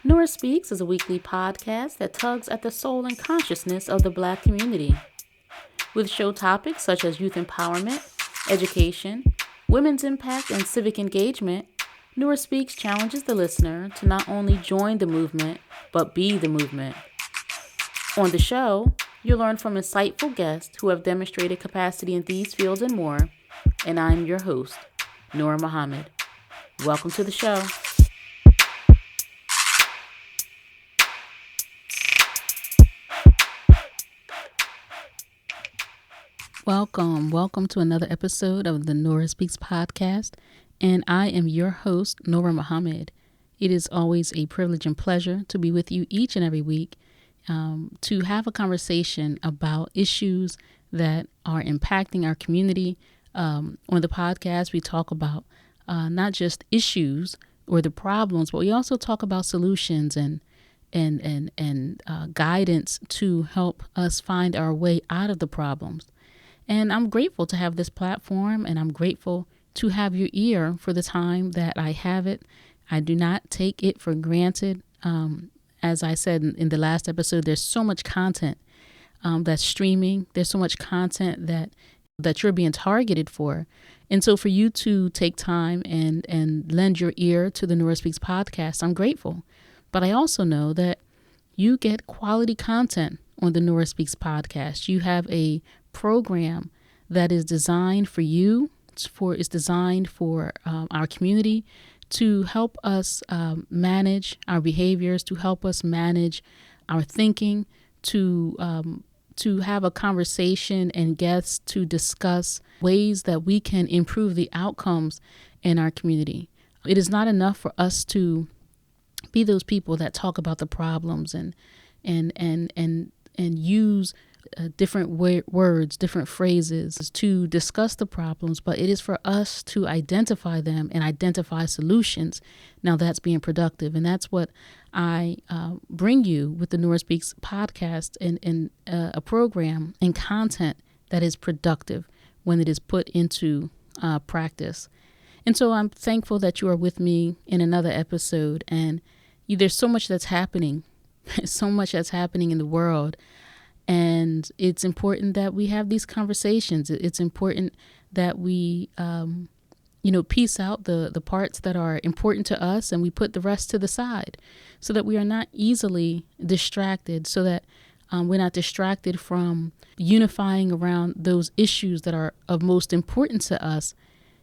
Nora Speaks is a weekly podcast that tugs at the soul and consciousness of the Black community. With show topics such as youth empowerment, education, women's impact, and civic engagement, Nora Speaks challenges the listener to not only join the movement, but be the movement. On the show, you'll learn from insightful guests who have demonstrated capacity in these fields and more, and I'm your host, Nora Muhammad. Welcome to the show. Welcome to another episode of the Nora Speaks podcast, and I am your host, Nora Muhammad. It is always a privilege and pleasure to be with you each and every week to have a conversation about issues that are impacting our community. On the podcast, we talk about not just issues or the problems, but we also talk about solutions and guidance to help us find our way out of the problems. And I'm grateful to have this platform, and I'm grateful to have your ear for the time that I have it. I do not take it for granted. As I said in the last episode, there's so much content that's streaming. There's so much content that you're being targeted for. And so for you to take time and lend your ear to the Nora Speaks podcast, I'm grateful. But I also know that you get quality content on the Nora Speaks podcast. You have a program that is designed for you, is designed for our community to help us manage our behaviors, to help us manage our thinking, to have a conversation and guests to discuss ways that we can improve the outcomes in our community. It is not enough for us to be those people that talk about the problems and use different words, different phrases to discuss the problems, but it is for us to identify them and identify solutions. Now that's being productive, and that's what I bring you with the Nora Speaks podcast and a program and content that is productive when it is put into practice. And so I'm thankful that you are with me in another episode, and there's so much that's happening, so much that's happening in the world. And it's important that we have these conversations. It's important that we, piece out the parts that are important to us, and we put the rest to the side so that we are not easily distracted, so that we're not distracted from unifying around those issues that are of most importance to us.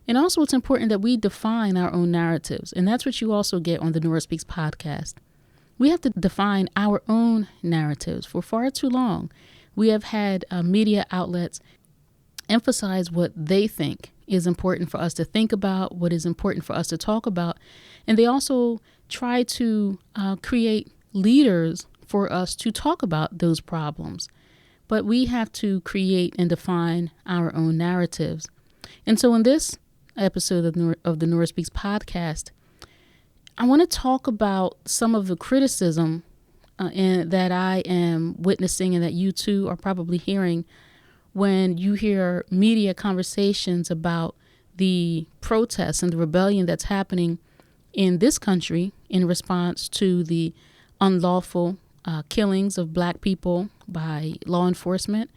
And also it's important that we define our own narratives. And that's what you also get on the Nora Speaks podcast. We have to define our own narratives. For far too long, we have had media outlets emphasize what they think is important for us to think about, what is important for us to talk about. And they also try to create leaders for us to talk about those problems. But we have to create and define our own narratives. And so in this episode of the Nora Speaks podcast, I want to talk about some of the criticism that I am witnessing and that you too are probably hearing when you hear media conversations about the protests and the rebellion that's happening in this country in response to the unlawful killings of Black people by law enforcement,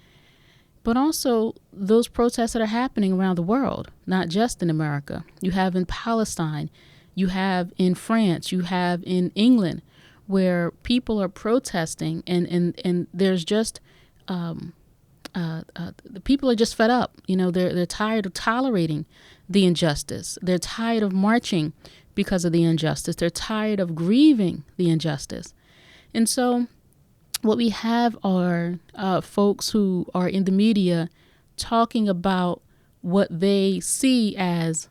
but also those protests that are happening around the world, not just in America. You have in Palestine, you have in France, you have in England, where people are protesting and there's just the people are just fed up. They're tired of tolerating the injustice. They're tired of marching because of the injustice. They're tired of grieving the injustice. And so what we have are folks who are in the media talking about what they see as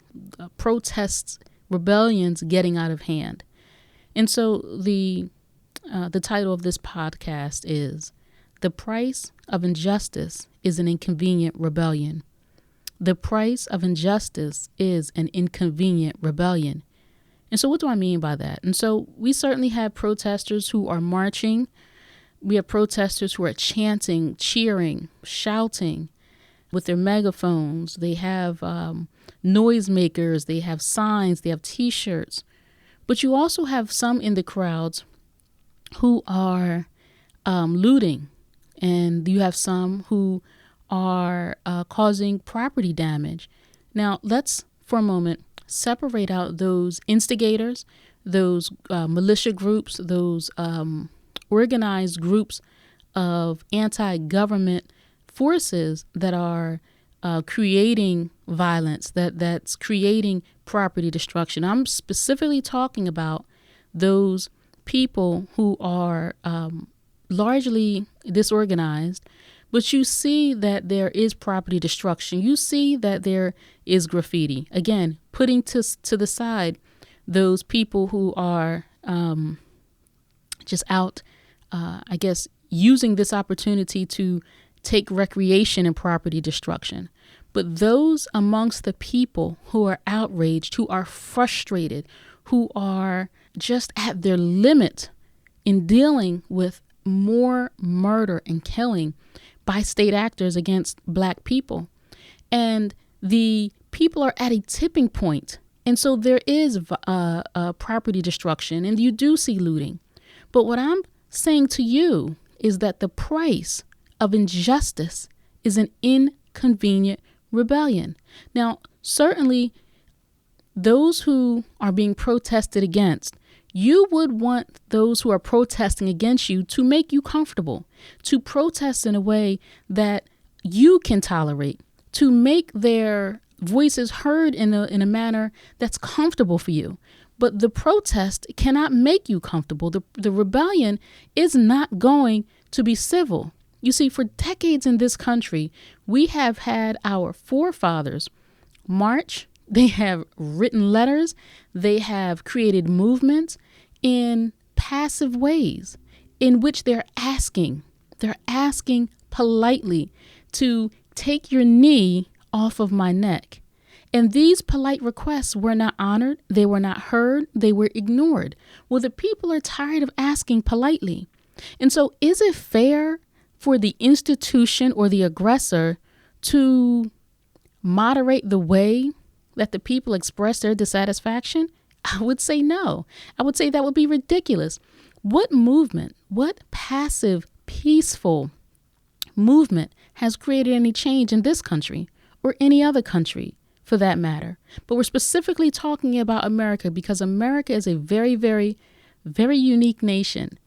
protests, rebellions getting out of hand. And so the title of this podcast is The Price of Injustice is an Inconvenient Rebellion. The price of injustice is an inconvenient rebellion. And so what do I mean by that? And so we certainly have protesters who are marching. We have protesters who are chanting, cheering, shouting with their megaphones. They have noisemakers, they have signs, they have T-shirts. But you also have some in the crowds who are looting, and you have some who are causing property damage. Now, let's for a moment separate out those instigators, those militia groups, those organized groups of anti-government forces that are creating violence, that's creating property destruction. I'm specifically talking about those people who are largely disorganized, but you see that there is property destruction. You see that there is graffiti. Again, putting to the side those people who are just out, I guess, using this opportunity to take recreation in property destruction. But those amongst the people who are outraged, who are frustrated, who are just at their limit in dealing with more murder and killing by state actors against Black people. And the people are at a tipping point. And so there is property destruction, and you do see looting. But what I'm saying to you is that the price of injustice is an inconvenient rebellion. Now, certainly those who are being protested against, you would want those who are protesting against you to make you comfortable, to protest in a way that you can tolerate, to make their voices heard in a manner that's comfortable for you. But the protest cannot make you comfortable. The rebellion is not going to be civil. You see, for decades in this country, we have had our forefathers march. They have written letters. They have created movements in passive ways in which they're asking politely to take your knee off of my neck. And these polite requests were not honored. They were not heard. They were ignored. Well, the people are tired of asking politely. And so is it fair for the institution or the aggressor to moderate the way that the people express their dissatisfaction? I would say no. I would say that would be ridiculous. What movement, what passive, peaceful movement has created any change in this country or any other country for that matter? But we're specifically talking about America because America is a very, very, very unique nation.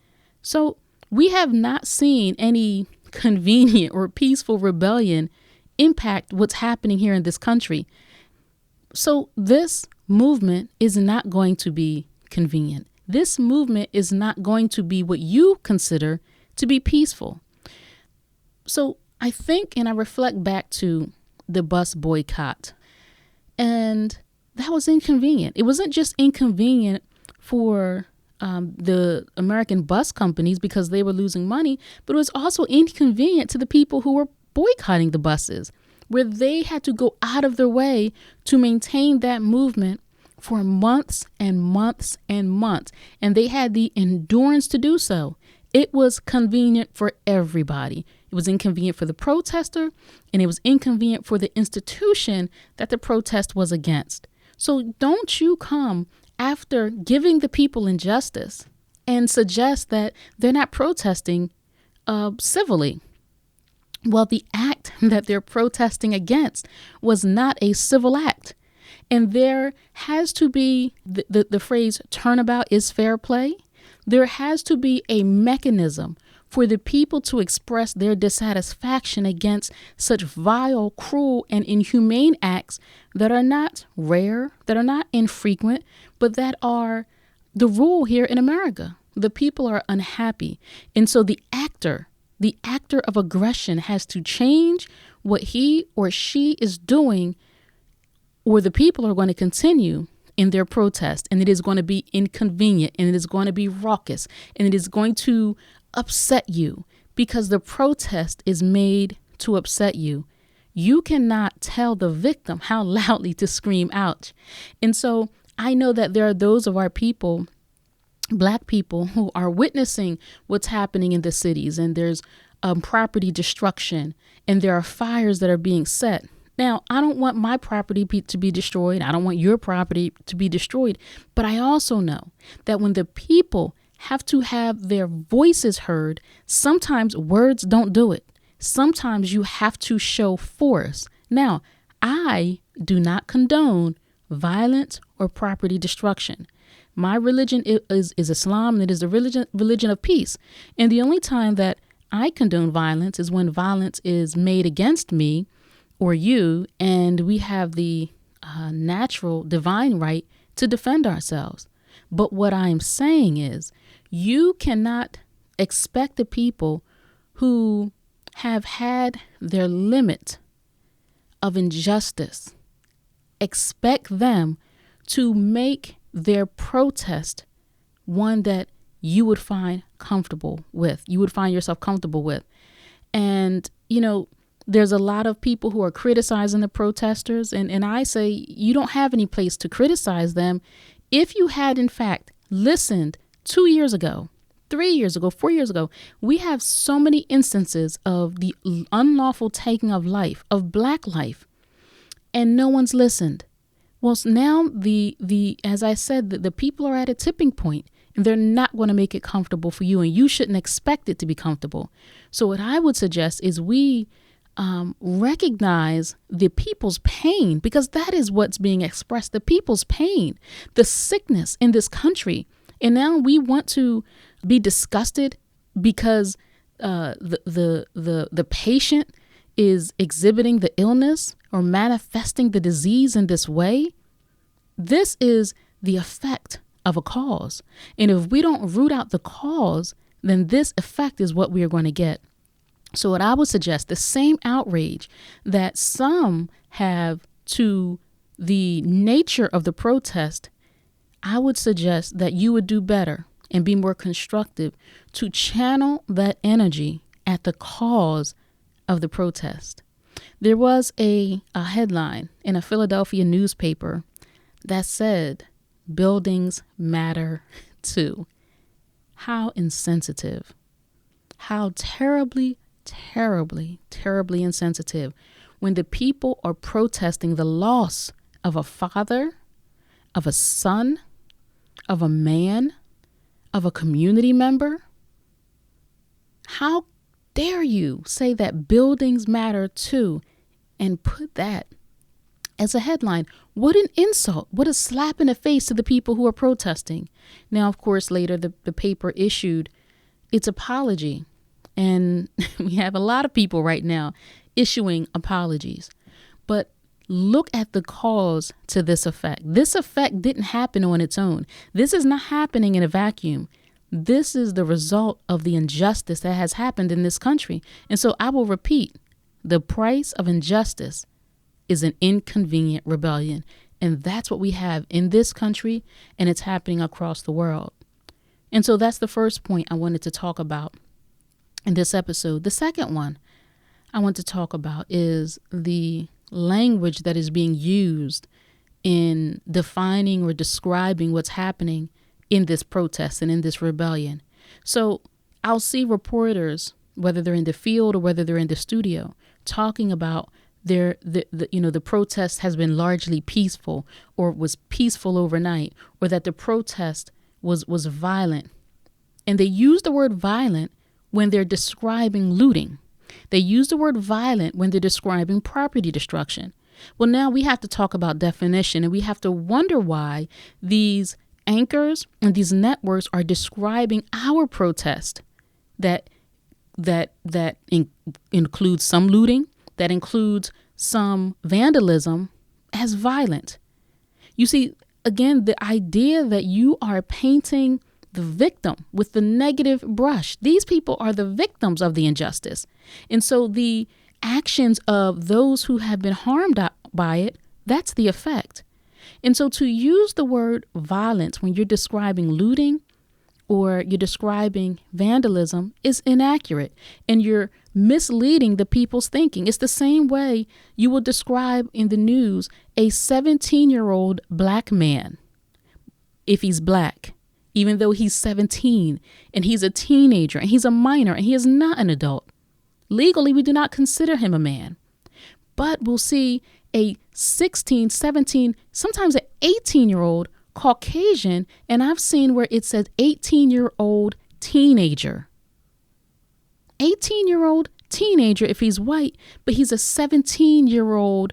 So we have not seen any convenient or peaceful rebellion impact what's happening here in this country. So this movement is not going to be convenient. This movement is not going to be what you consider to be peaceful. So I think, and I reflect back to the bus boycott, and that was inconvenient. It wasn't just inconvenient for the American bus companies because they were losing money, but it was also inconvenient to the people who were boycotting the buses, where they had to go out of their way to maintain that movement for months and months and months. And they had the endurance to do so. It was convenient for everybody. It was inconvenient for the protester, and it was inconvenient for the institution that the protest was against. So don't you come after giving the people injustice and suggest that they're not protesting civilly. Well, the act that they're protesting against was not a civil act. And there has to be the phrase turnabout is fair play. There has to be a mechanism for the people to express their dissatisfaction against such vile, cruel, and inhumane acts that are not rare, that are not infrequent, but that are the rule here in America. The people are unhappy. And so the actor of aggression has to change what he or she is doing, or the people are going to continue in their protest, and it is going to be inconvenient, and it is going to be raucous, and it is going to upset you because the protest is made to upset you. You cannot tell the victim how loudly to scream ouch. And so I know that there are those of our people, Black people, who are witnessing what's happening in the cities, and there's property destruction, and there are fires that are being set. Now, I don't want my property to be destroyed. I don't want your property to be destroyed. But I also know that when the people have to have their voices heard, sometimes words don't do it. Sometimes you have to show force. Now, I do not condone violence or property destruction. My religion is Islam, and it is the religion of peace. And the only time that I condone violence is when violence is made against me or you, and we have the natural divine right to defend ourselves. But what I am saying is, you cannot expect the people who have had their limit of injustice, expect them to make their protest one that you would find comfortable with, you would find yourself comfortable with. And, there's a lot of people who are criticizing the protesters. And I say you don't have any place to criticize them. If you had, in fact, listened 2 years ago, 3 years ago, 4 years ago, we have so many instances of the unlawful taking of life, of Black life, and no one's listened. Well, now as I said, the people are at a tipping point, and they're not going to make it comfortable for you, and you shouldn't expect it to be comfortable. So what I would suggest is we recognize the people's pain, because that is what's being expressed, the people's pain, the sickness in this country. And now we want to be disgusted because the patient is exhibiting the illness or manifesting the disease in this way. This is the effect of a cause. And if we don't root out the cause, then this effect is what we are going to get. So what I would suggest, the same outrage that some have to the nature of the protest, I would suggest that you would do better and be more constructive to channel that energy at the cause of the protest. There was a headline in a Philadelphia newspaper that said, "Buildings matter too." How insensitive. How terribly insensitive when the people are protesting the loss of a father, of a son, of a man, of a community member. How dare you say that buildings matter too and put that as a headline? What an insult. What a slap in the face to the people who are protesting. Now, of course, later the paper issued its apology. And we have a lot of people right now issuing apologies. But look at the cause to this effect. This effect didn't happen on its own. This is not happening in a vacuum. This is the result of the injustice that has happened in this country. And so I will repeat, the price of injustice is an inconvenient rebellion. And that's what we have in this country, and it's happening across the world. And so that's the first point I wanted to talk about in this episode. The second one I want to talk about is the language that is being used in defining or describing what's happening in this protest and in this rebellion. So I'll see reporters, whether they're in the field or whether they're in the studio, talking about the protest has been largely peaceful, or was peaceful overnight, or that the protest was violent. And they use the word violent when they're describing looting. They use the word violent when they're describing property destruction. Well, now we have to talk about definition, and we have to wonder why these anchors and these networks are describing our protest that includes some looting, that includes some vandalism, as violent. You see, again, the idea that you are painting the victim with the negative brush. These people are the victims of the injustice. And so the actions of those who have been harmed by it, that's the effect. And so to use the word violence when you're describing looting or you're describing vandalism is inaccurate, and you're misleading the people's thinking. It's the same way you will describe in the news a 17-year-old Black man, if he's Black, even though he's 17 and he's a teenager and he's a minor and he is not an adult. Legally, we do not consider him a man. But we'll see a 16, 17, sometimes an 18-year-old Caucasian, and I've seen where it says 18-year-old teenager. 18-year-old teenager if he's white, but he's a 17-year-old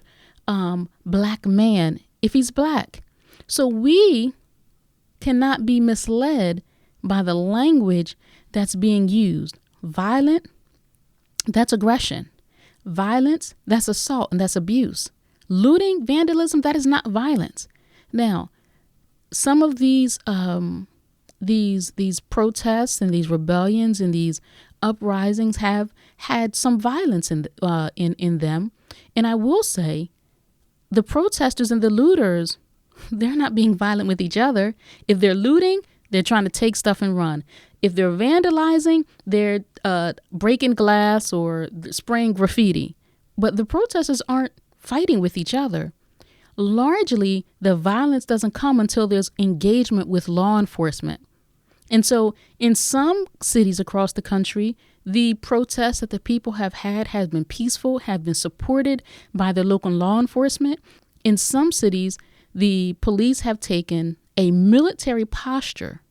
black man if he's black. So we cannot be misled by the language that's being used. Violent, that's aggression. Violence, that's assault, and that's abuse. Looting, vandalism, that is not violence. Now, some of these protests and these rebellions and these uprisings have had some violence in them, and I will say, the protesters and the looters, they're not being violent with each other. If they're looting, they're trying to take stuff and run. If they're vandalizing, they're breaking glass or spraying graffiti. But the protesters aren't fighting with each other. Largely, the violence doesn't come until there's engagement with law enforcement. And so in some cities across the country, the protests that the people have had have been peaceful, have been supported by the local law enforcement. In some cities, the police have taken a military posture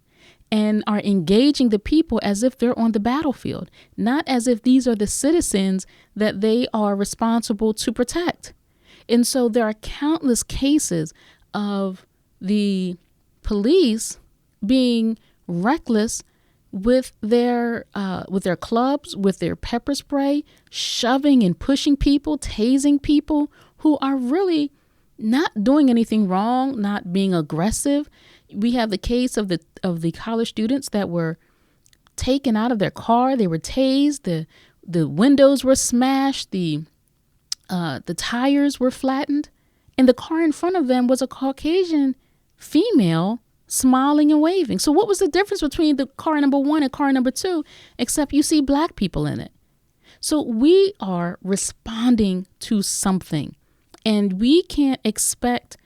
and are engaging the people as if they're on the battlefield, not as if these are the citizens that they are responsible to protect. And so there are countless cases of the police being reckless with their clubs, with their pepper spray, shoving and pushing people, tasing people who are really not doing anything wrong, not being aggressive. We have the case of the college students that were taken out of their car. They were tased. The windows were smashed. The tires were flattened, and the car in front of them was a Caucasian female smiling and waving. So what was the difference between the car number one and car number two, except you see black people in it? So we are responding to something, and we can't expect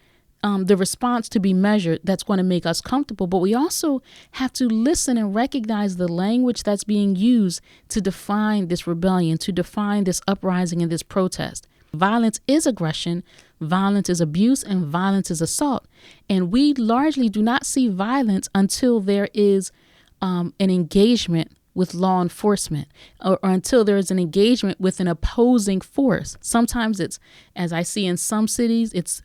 the response to be measured that's going to make us comfortable. But we also have to listen and recognize the language that's being used to define this rebellion, to define this uprising and this protest. Violence is aggression, violence is abuse, and violence is assault. And we largely do not see violence until there is an engagement with law enforcement, or until there is an engagement with an opposing force. Sometimes it's, as I see in some cities, it's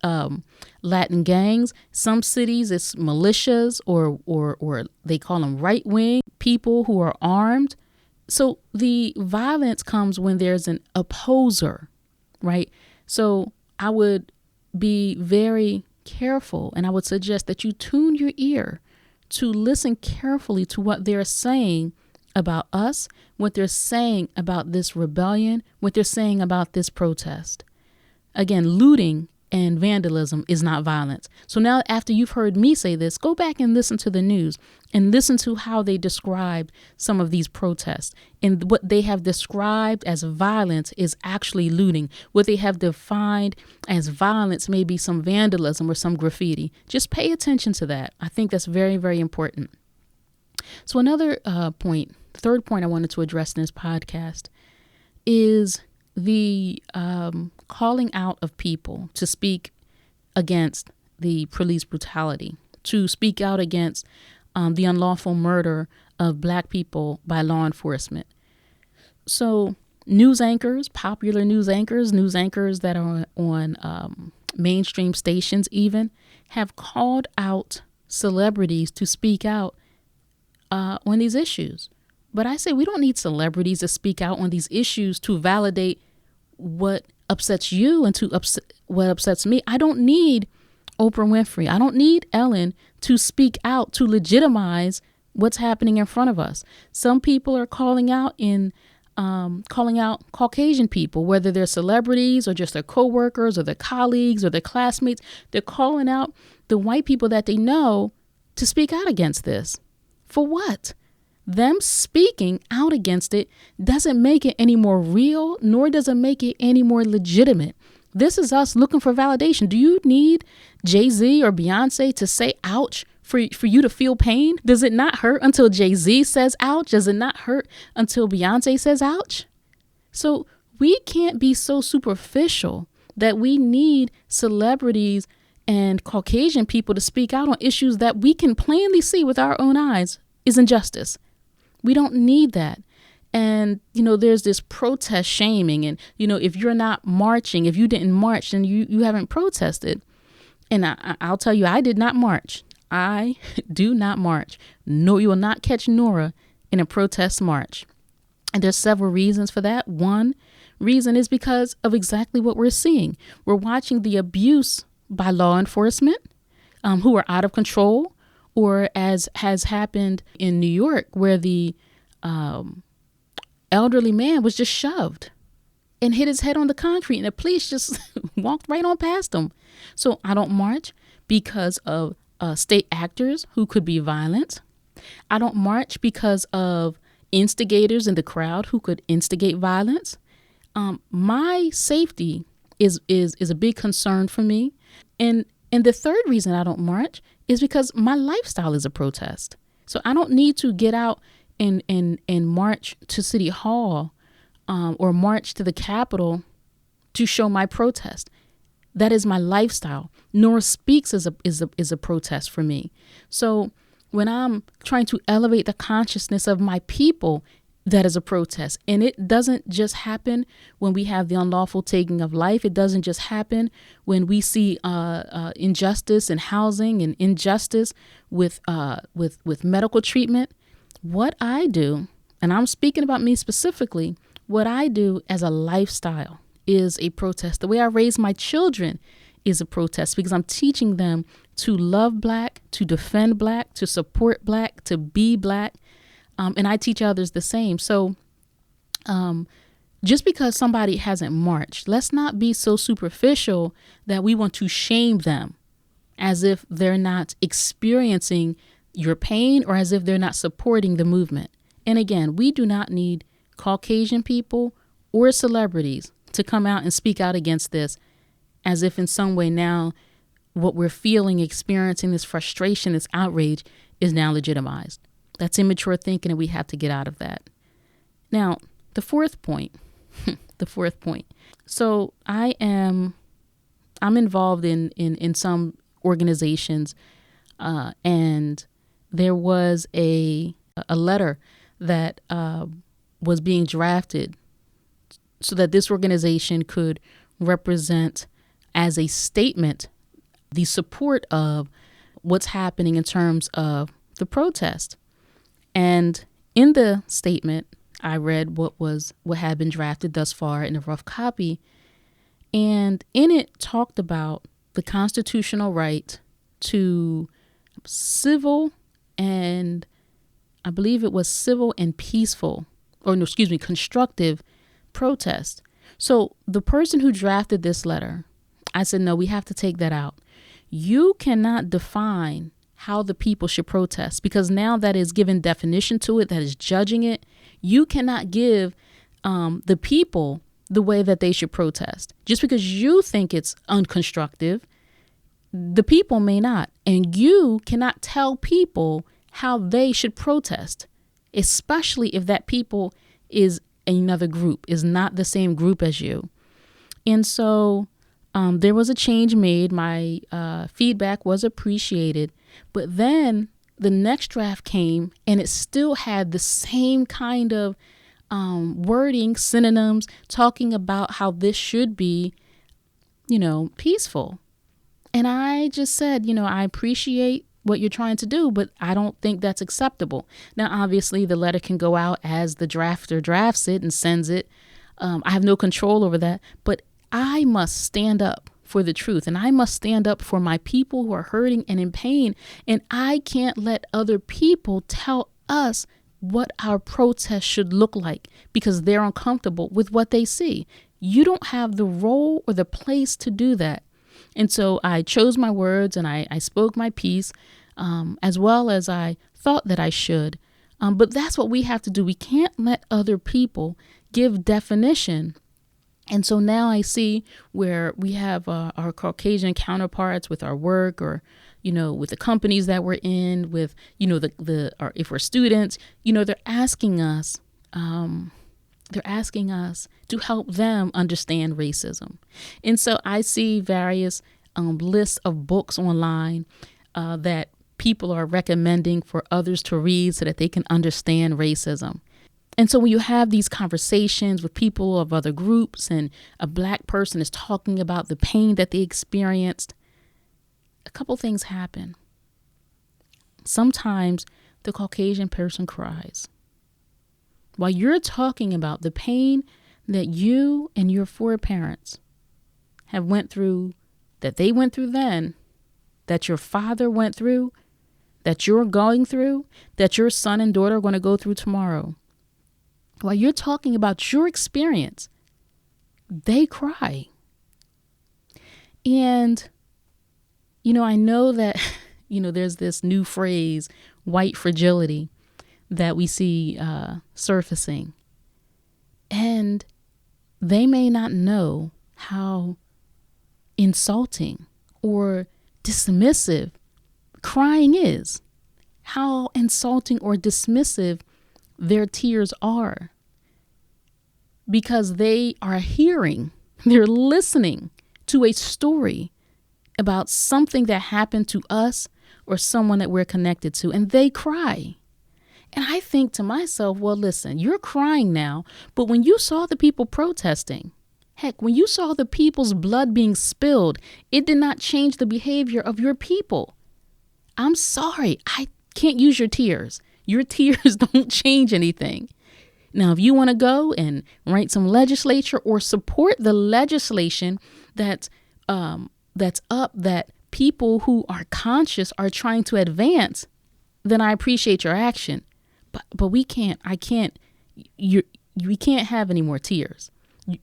Latin gangs. Some cities it's militias, or they call them right-wing people who are armed. So the violence comes when there's an opposer, right? So I would be very careful, and I would suggest that you tune your ear to listen carefully to what they're saying about us, what they're saying about this rebellion, what they're saying about this protest. Again, looting and vandalism is not violence. So now, after you've heard me say this, go back and listen to the news and listen to how they describe some of these protests. And what they have described as violence is actually looting. What they have defined as violence may be some vandalism or some graffiti. Just pay attention to that. I think that's very, very important. So another point, third point I wanted to address in this podcast is the calling out of people to speak against the police brutality, to speak out against the unlawful murder of Black people by law enforcement. So news anchors, popular news anchors that are on mainstream stations even, have called out celebrities to speak out on these issues. But I say we don't need celebrities to speak out on these issues to validate what upsets you and what upsets me. I don't need Oprah Winfrey. I don't need Ellen to speak out to legitimize what's happening in front of us. Some people are calling out Caucasian people, whether they're celebrities or just their coworkers or their colleagues or their classmates. They're calling out the white people that they know to speak out against this. For what? Them speaking out against it doesn't make it any more real, nor does it make it any more legitimate. This is us looking for validation. Do you need Jay-Z or Beyonce to say ouch for you to feel pain? Does it not hurt until Jay-Z says ouch? Does it not hurt until Beyonce says ouch? So we can't be so superficial that we need celebrities and Caucasian people to speak out on issues that we can plainly see with our own eyes is injustice. We don't need that. And, there's this protest shaming. And, if you're not marching, if you didn't march, then you haven't protested. And I'll tell you, I did not march. I do not march. No, you will not catch Nora in a protest march. And there's several reasons for that. One reason is because of exactly what we're seeing. We're watching the abuse by law enforcement who are out of control, or as has happened in New York, where the elderly man was just shoved and hit his head on the concrete, and the police just walked right on past him. So I don't march because of state actors who could be violent. I don't march because of instigators in the crowd who could instigate violence. My safety is a big concern for me. And the third reason I don't march is because my lifestyle is a protest. So I don't need to get out and march to City Hall or march to the Capitol to show my protest. That is my lifestyle. Nora Speaks is a protest for me. So when I'm trying to elevate the consciousness of my people, that is a protest. And it doesn't just happen when we have the unlawful taking of life. It doesn't just happen when we see injustice in housing and injustice with medical treatment. What I do, and I'm speaking about me specifically, what I do as a lifestyle is a protest. The way I raise my children is a protest, because I'm teaching them to love Black, to defend Black, to support Black, to be Black. And I teach others the same. So just because somebody hasn't marched, let's not be so superficial that we want to shame them as if they're not experiencing your pain or as if they're not supporting the movement. And again, we do not need Caucasian people or celebrities to come out and speak out against this as if in some way now what we're feeling, experiencing, this frustration, this outrage is now legitimized. That's immature thinking, and we have to get out of that. Now, the fourth point. So I'm involved in some organizations, and there was a letter that was being drafted so that this organization could represent as a statement the support of what's happening in terms of the protest. And in the statement, I read what had been drafted thus far in a rough copy. And in it talked about the constitutional right to civil and I believe it was civil and peaceful, constructive protest. So the person who drafted this letter, I said, no, we have to take that out. You cannot define how the people should protest, because now that is given definition to it, that is judging it. You cannot give the people the way that they should protest. Just because you think it's unconstructive, the people may not. And you cannot tell people how they should protest, especially if that people is another group, is not the same group as you. And so there was a change made. My feedback was appreciated. But then the next draft came and it still had the same kind of wording, synonyms, talking about how this should be, peaceful. And I just said, I appreciate what you're trying to do, but I don't think that's acceptable. Now, obviously, the letter can go out as the drafter drafts it and sends it. I have no control over that, but I must stand up for the truth, and I must stand up for my people who are hurting and in pain. And I can't let other people tell us what our protest should look like because they're uncomfortable with what they see. You don't have the role or the place to do that. And so I chose my words and I spoke my piece as well as I thought that I should. But that's what we have to do. We can't let other people give definition. And so now I see where we have our Caucasian counterparts with our work or, with the companies that we're in, with, or if we're students, they're asking us to help them understand racism. And so I see various lists of books online that people are recommending for others to read so that they can understand racism. And so when you have these conversations with people of other groups and a Black person is talking about the pain that they experienced, a couple things happen. Sometimes the Caucasian person cries. While you're talking about the pain that you and your foreparents have went through, that they went through then, that your father went through, that you're going through, that your son and daughter are going to go through tomorrow. While you're talking about your experience, they cry. And, I know that, there's this new phrase, white fragility, that we see surfacing. And they may not know how insulting or dismissive crying is, how insulting or dismissive their tears are, because they are they're listening to a story about something that happened to us or someone that we're connected to, and they cry. And I think to myself, well, listen, you're crying now, but when you saw the people protesting, heck, when you saw the people's blood being spilled, it did not change the behavior of your people. I'm sorry, I can't use your tears. Your tears don't change anything. Now, if you want to go and write some legislature or support the legislation that's up that people who are conscious are trying to advance, then I appreciate your action. But we can't have any more tears.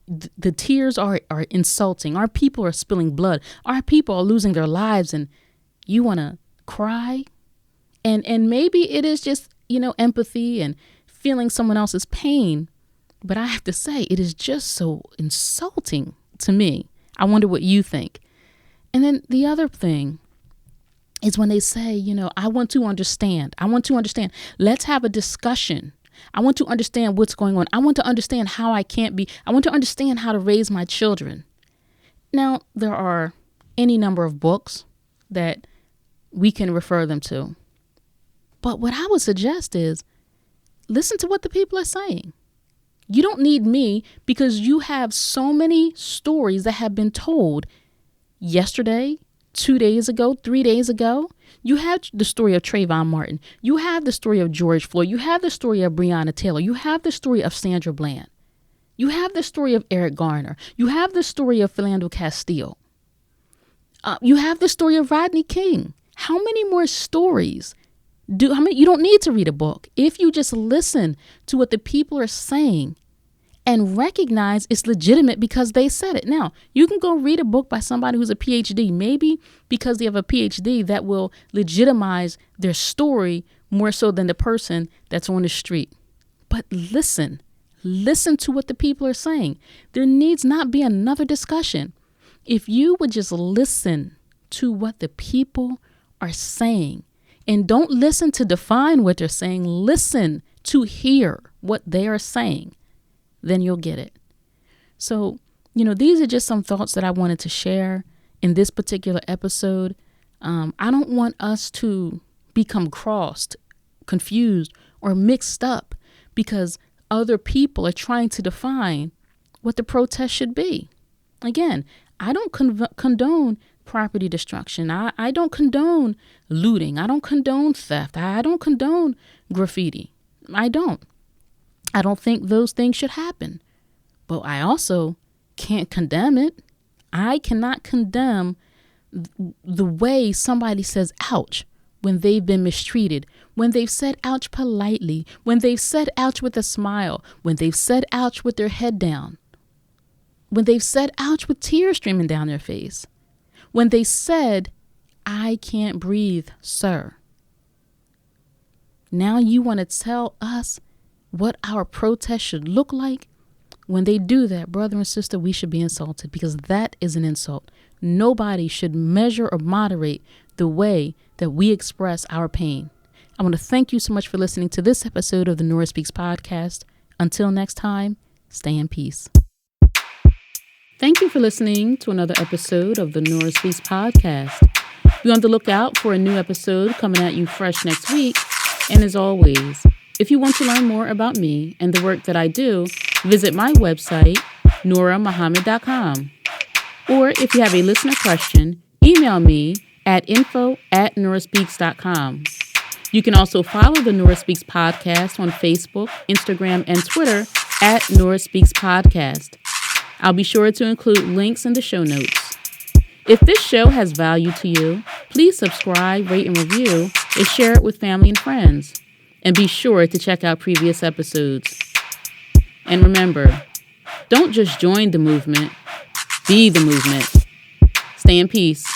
The tears are insulting. Our people are spilling blood. Our people are losing their lives, and you want to cry? And maybe it is just, empathy and feeling someone else's pain. But I have to say, it is just so insulting to me. I wonder what you think. And then the other thing is when they say, I want to understand. Let's have a discussion. I want to understand what's going on. I want to understand how I want to understand how to raise my children. Now, there are any number of books that we can refer them to. But what I would suggest is listen to what the people are saying. You don't need me because you have so many stories that have been told yesterday, 2 days ago, 3 days ago. You have the story of Trayvon Martin. You have the story of George Floyd. You have the story of Breonna Taylor. You have the story of Sandra Bland. You have the story of Eric Garner. You have the story of Philando Castile. You have the story of Rodney King. How many more stories you don't need to read a book. If you just listen to what the people are saying and recognize it's legitimate because they said it. Now, you can go read a book by somebody who's a PhD. Maybe because they have a PhD that will legitimize their story more so than the person that's on the street. But listen to what the people are saying. There needs not be another discussion. If you would just listen to what the people are saying, and don't listen to define what they're saying, listen to hear what they are saying, then you'll get it. So, these are just some thoughts that I wanted to share in this particular episode. I don't want us to become crossed, confused, or mixed up because other people are trying to define what the protest should be. Again, I don't condone property destruction. I don't condone looting. I don't condone theft. I don't condone graffiti. I don't think those things should happen. But I also can't condemn it. I cannot condemn the way somebody says ouch when they've been mistreated, when they've said ouch politely, when they've said ouch with a smile, when they've said ouch with their head down, when they've said ouch with tears streaming down their face. When they said, I can't breathe, sir. Now you want to tell us what our protest should look like? When they do that, brother and sister, we should be insulted because that is an insult. Nobody should measure or moderate the way that we express our pain. I want to thank you so much for listening to this episode of the Nora Speaks podcast. Until next time, stay in peace. Thank you for listening to another episode of the Nora Speaks podcast. Be on the lookout for a new episode coming at you fresh next week. And as always, if you want to learn more about me and the work that I do, visit my website, norahmuhammad.com. Or if you have a listener question, email me at info@norahspeaks.com. You can also follow the Nora Speaks podcast on Facebook, Instagram, and Twitter at Nora Speaks Podcast. I'll be sure to include links in the show notes. If this show has value to you, please subscribe, rate, and review, and share it with family and friends. And be sure to check out previous episodes. And remember, don't just join the movement, be the movement. Stay in peace.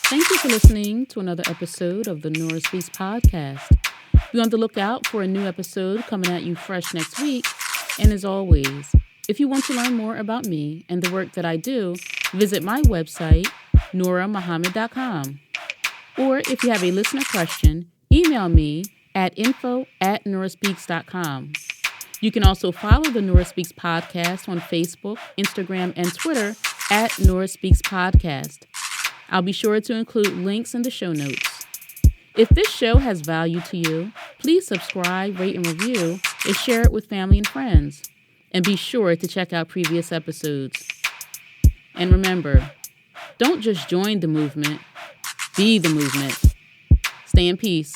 Thank you for listening to another episode of the Nora Speaks podcast. Be on the lookout for a new episode coming at you fresh next week. And as always, if you want to learn more about me and the work that I do, visit my website, norahmuhammad.com. Or if you have a listener question, email me at info@norahspeaks.com. You can also follow the Nora Speaks podcast on Facebook, Instagram, and Twitter at Nora Speaks Podcast. I'll be sure to include links in the show notes. If this show has value to you, please subscribe, rate, and review, and share it with family and friends. And be sure to check out previous episodes. And remember, don't just join the movement, be the movement. Stay in peace.